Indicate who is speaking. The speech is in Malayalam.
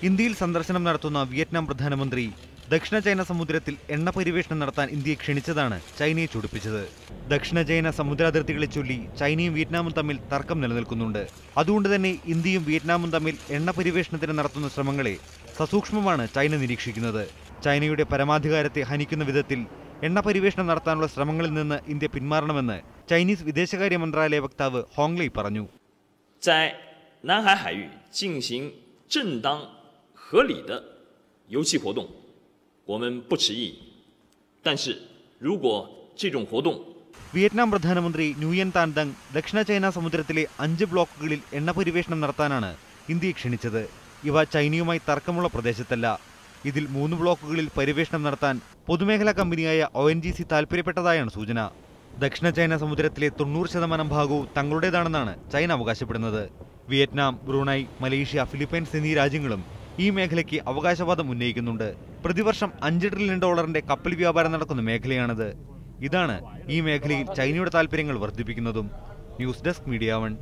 Speaker 1: ഇന്ത്യയിൽ സന്ദർശനം നടത്തുന്ന വിയറ്റ്നാം പ്രധാനമന്ത്രി ദക്ഷിണ ചൈന സമുദ്രത്തിൽ എണ്ണ പരിവേഷണം നടത്താൻ ഇന്ത്യയെ ക്ഷണിച്ചതാണ് ചൈനയെ ചൊടിപ്പിച്ചത്. ദക്ഷിണ ചൈന സമുദ്രാതിർത്തികളെ ചൊല്ലി ചൈനയും വിയറ്റ്നാമും തമ്മിൽ തർക്കം നിലനിൽക്കുന്നുണ്ട്. അതുകൊണ്ട് തന്നെ ഇന്ത്യയും വിയറ്റ്നാമും തമ്മിൽ എണ്ണ പരിവേഷണത്തിന് നടത്തുന്ന ശ്രമങ്ങളെ സസൂക്ഷ്മമാണ് ചൈന നിരീക്ഷിക്കുന്നത്. ചൈനയുടെ പരമാധികാരത്തെ ഹനിക്കുന്ന വിധത്തിൽ എണ്ണ പരിവേഷണം നടത്താനുള്ള ശ്രമങ്ങളിൽ നിന്ന് ഇന്ത്യ പിന്മാറണമെന്ന് ചൈനീസ് വിദേശകാര്യ മന്ത്രാലയ വക്താവ് ഹോങ്ലി പറഞ്ഞു.
Speaker 2: 在南海海域进行正当合理的油气活动，我们不持异议。但是，如果这种活动
Speaker 1: വിയറ്റ്നാം പ്രധാനമന്ത്രി ന്യൂയൻ താൻ ദങ് ദക്ഷിണ ചൈന സമുദ്രത്തിലെ 5 ബ്ലോക്കുകളിൽ എണ്ണ പരിവേഷണം നടത്താനാണ് ഇന്ത്യയെ ക്ഷണിച്ചത്. ഇവ ചൈനയുമായി തർക്കമുള്ള പ്രദേശത്തല്ല. ഇതിൽ 3 ബ്ലോക്കുകളിൽ പരിവേഷണം നടത്താൻ പൊതുമേഖലാ കമ്പനിയായ ONGC താൽപര്യപ്പെട്ടതായാണ് സൂചന. ദക്ഷിണ ചൈന സമുദ്രത്തിലെ 90% ഭാഗവും തങ്ങളുടേതാണെന്നാണ് ചൈന അവകാശപ്പെടുന്നത്. വിയറ്റ്നാം, ബ്രൂണൈ, മലേഷ്യ, ഫിലിപ്പൈൻസ് എന്നീ രാജ്യങ്ങളും ഈ മേഖലയ്ക്ക് അവകാശവാദം ഉന്നയിക്കുന്നുണ്ട്. പ്രതിവർഷം $5 ട്രില്യൺ കപ്പൽ വ്യാപാരം നടക്കുന്ന മേഖലയാണിത്. ഇതാണ് ഈ മേഖലയിൽ ചൈനയുടെ താൽപര്യങ്ങൾ വർദ്ധിപ്പിക്കുന്നതും. News desk media 1.